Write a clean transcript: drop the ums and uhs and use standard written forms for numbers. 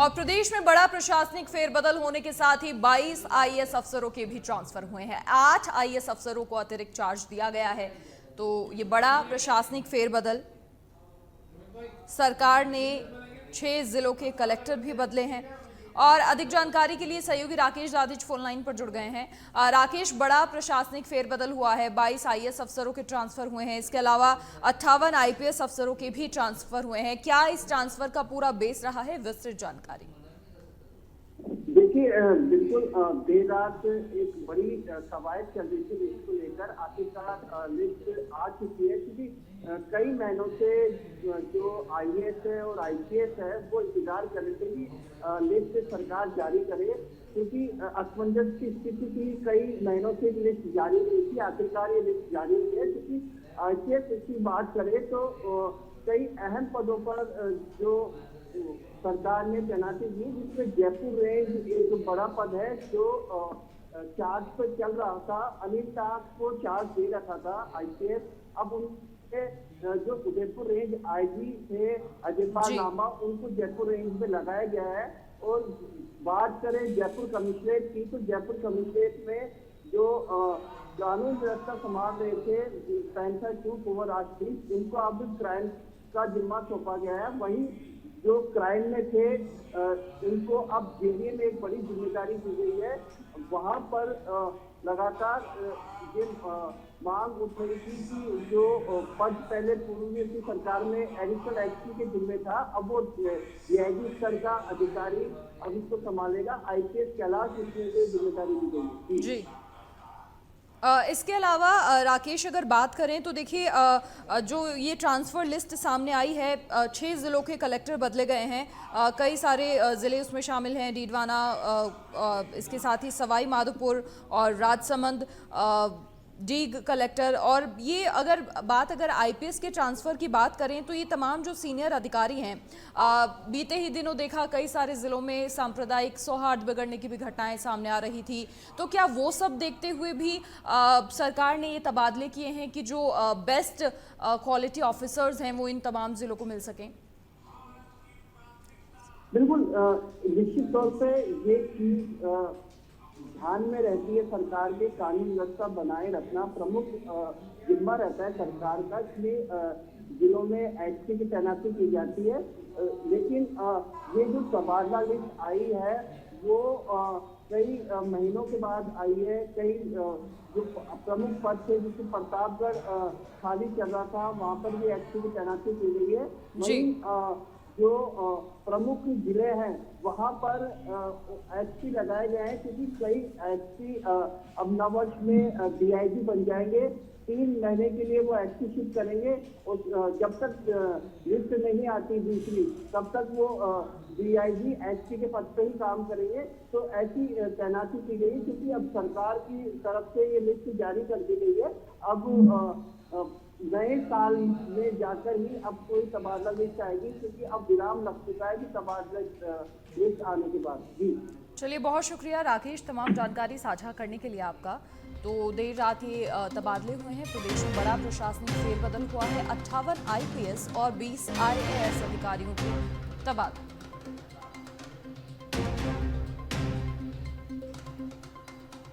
और प्रदेश में बड़ा प्रशासनिक फेरबदल होने के साथ ही 22 आईएएस अफसरों के भी ट्रांसफर हुए हैं। 8 आईएएस अफसरों को अतिरिक्त चार्ज दिया गया है। तो ये बड़ा प्रशासनिक फेरबदल, सरकार ने 6 जिलों के कलेक्टर भी बदले हैं। और अधिक जानकारी के लिए सहयोगी राकेश दादिच फोन लाइन पर जुड़ गए हैं। राकेश, बड़ा प्रशासनिक फेरबदल हुआ है, 22 आईएएस अफसरों के ट्रांसफर हुए हैं, इसके अलावा 58 आईपीएस अफसरों के भी ट्रांसफर हुए हैं। क्या इस ट्रांसफर का पूरा बेस रहा है, विस्तृत जानकारी? देखिए, बिल्कुल देर रात एक बड़ी कवायद चल रही थी लिस्ट को लेकर। आखिरकार लिस्ट आ चुकी है, क्योंकि कई महीनों से जो आईएएस है और आईपीएस है वो इंतजार कर रहे थे कि लिस्ट सरकार जारी करे, क्योंकि असमंजस की स्थिति थी। कई महीनों से लिस्ट जारी नहीं थी, आखिरकार ये लिस्ट जारी हुई है। क्योंकि आईपीएस की बात करें तो कई अहम पदों पर जो सरकार ने तैनाती दी, जिसमें जयपुर रेंज एक बड़ा पद है जो चार्ज पर चल रहा था। अनिल ताक को चार्ज दे रखा था आईपीएस। अब उनके जो उदयपुर रेंज आईजी थे अजयपाल लांबा, उनको जयपुर रेंज में लगाया गया है। और बात करें जयपुर कमिश्नरेट की, तो जयपुर कमिश्नरेट में जो कानून व्यवस्था संभाल रहे थे 65 कुंवर राजपूत, उनको अब क्राइम का जिम्मा सौंपा गया है। वहीं जो क्राइम में थे उनको अब जेडीए में एक बड़ी जिम्मेदारी दी गई है। वहां पर लगातार ये मांग उठ रही थी कि जो पद पहले पूर्व की सरकार में एडिशनल एसपी के जिम्मे था, अब वो डीआईजी स्तर का अधिकारी अब इसको संभालेगा। आईपीएस के अलावा किसी को जिम्मेदारी दी गई जी। इसके अलावा राकेश, अगर बात करें तो देखिए, जो ये ट्रांसफ़र लिस्ट सामने आई है, 6 ज़िलों के कलेक्टर बदले गए हैं। कई सारे ज़िले उसमें शामिल हैं, डीडवाना, इसके साथ ही सवाई माधोपुर और राजसमंद, डीग कलेक्टर। और ये अगर आईपीएस के ट्रांसफ़र की बात करें तो ये तमाम जो सीनियर अधिकारी हैं, बीते ही दिनों देखा कई सारे ज़िलों में सांप्रदायिक सौहार्द बिगड़ने की भी घटनाएं सामने आ रही थी। तो क्या वो सब देखते हुए भी सरकार ने ये तबादले किए हैं कि जो बेस्ट क्वालिटी ऑफिसर्स हैं वो इन तमाम ज़िलों को मिल सकें? बिल्कुल, निश्चित तौर पे ये चीज ध्यान में रहती है। सरकार के कानून व्यवस्था बनाए रखना प्रमुख जिम्मा रहता है सरकार का, इसलिए जिलों में एसपी की तैनाती की जाती है। लेकिन ये जो तबादला लिस्ट आई है वो कई महीनों के बाद आई है। कई जो प्रमुख पद थे, जैसे प्रतापगढ़ खाली चल रहा था, वहां पर भी एसपी की तैनाती की गई है। वहीं जो प्रमुख जिले हैं वहां पर एसपी लगाए गए हैं, क्योंकि कई एसपी अब नववर्ष में डीआईजी बन जाएंगे। 3 महीने के लिए वो एसपी शिफ्ट करेंगे और जब तक लिस्ट नहीं आती दूसरी, तब तक वो डीआईजी एसपी के पद पे ही काम करेंगे। तो ऐसी तैनाती की गई, क्योंकि अब सरकार की तरफ से ये लिस्ट जारी कर दी गई है। अब नए साल में जाकर ही अब कोई तबादला लिस्ट आएगी, क्योंकि अब विराम लग चुका है कि तबादला लिस्ट आने के बाद। जी चलिए, बहुत शुक्रिया राकेश तमाम जानकारी साझा करने के लिए आपका। तो देर रात ये तबादले हुए हैं, प्रदेश में बड़ा प्रशासनिक फेरबदल हुआ है। 58 आईपीएस और 20 आईएएस अधिकारियों के तबादले।